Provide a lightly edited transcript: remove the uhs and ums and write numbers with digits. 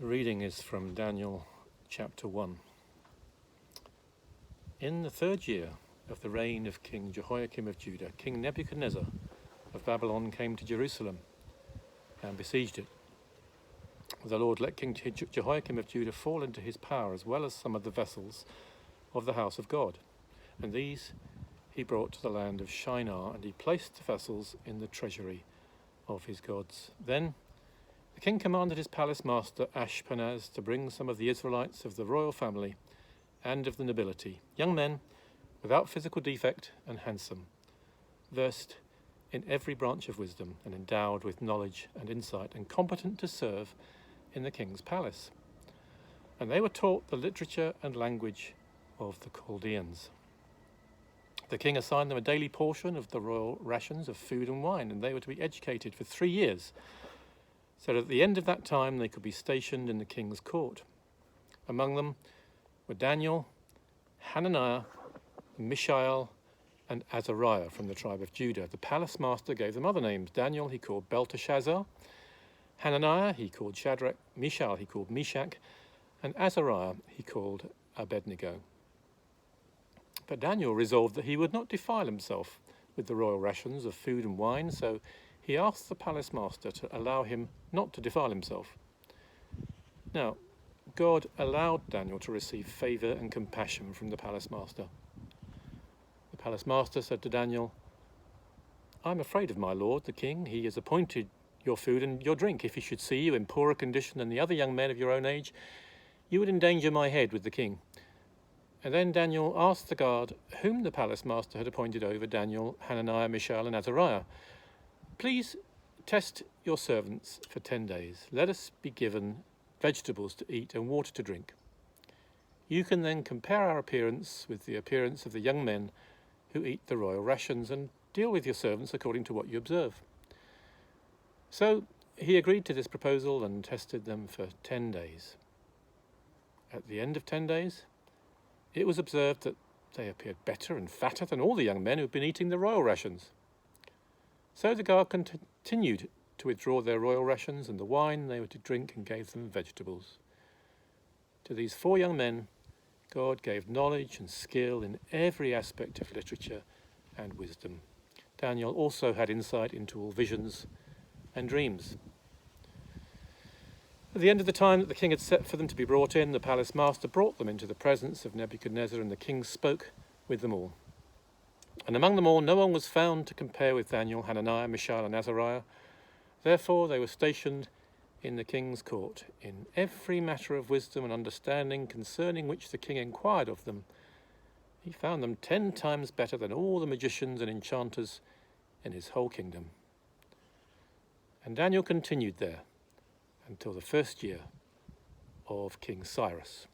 The reading is from Daniel chapter 1. In the 3rd year of the reign of King Jehoiakim of Judah, King Nebuchadnezzar of Babylon came to Jerusalem and besieged it. The Lord let King Jehoiakim of Judah fall into his power, as well as some of the vessels of the house of God. And these he brought to the land of Shinar, and he placed the vessels in the treasury of his gods. Then the king commanded his palace master Ashpenaz to bring some of the Israelites of the royal family and of the nobility, young men without physical defect and handsome, versed in every branch of wisdom and endowed with knowledge and insight, and competent to serve in the king's palace. And they were taught the literature and language of the Chaldeans. The king assigned them a daily portion of the royal rations of food and wine, and they were to be educated for 3 years, so that at the end of that time they could be stationed in the king's court. Among them were Daniel, Hananiah, Mishael, and Azariah from the tribe of Judah. The palace master gave them other names. Daniel he called Belteshazzar, Hananiah he called Shadrach, Mishael he called Meshach, and Azariah he called Abednego. But Daniel resolved that he would not defile himself with the royal rations of food and wine, so he asked the palace master to allow him not to defile himself. Now, God allowed Daniel to receive favour and compassion from the palace master. The palace master said to Daniel, "I am afraid of my lord, the king. He has appointed your food and your drink. If he should see you in poorer condition than the other young men of your own age, you would endanger my head with the king." And then Daniel asked the guard whom the palace master had appointed over Daniel, Hananiah, Mishael, and Azariah, "Please test your servants for 10 days. Let us be given vegetables to eat and water to drink. You can then compare our appearance with the appearance of the young men who eat the royal rations, and deal with your servants according to what you observe." So he agreed to this proposal and tested them for 10 days. At the end of 10 days, it was observed that they appeared better and fatter than all the young men who had been eating the royal rations. So the guard continued to withdraw their royal rations and the wine they were to drink, and gave them vegetables. To these 4 young men, God gave knowledge and skill in every aspect of literature and wisdom. Daniel also had insight into all visions and dreams. At the end of the time that the king had set for them to be brought in, the palace master brought them into the presence of Nebuchadnezzar, and the king spoke with them all. And among them all, no one was found to compare with Daniel, Hananiah, Mishael, and Azariah. Therefore they were stationed in the king's court. In every matter of wisdom and understanding concerning which the king inquired of them, he found them 10 times better than all the magicians and enchanters in his whole kingdom. And Daniel continued there until the 1st year of King Cyrus.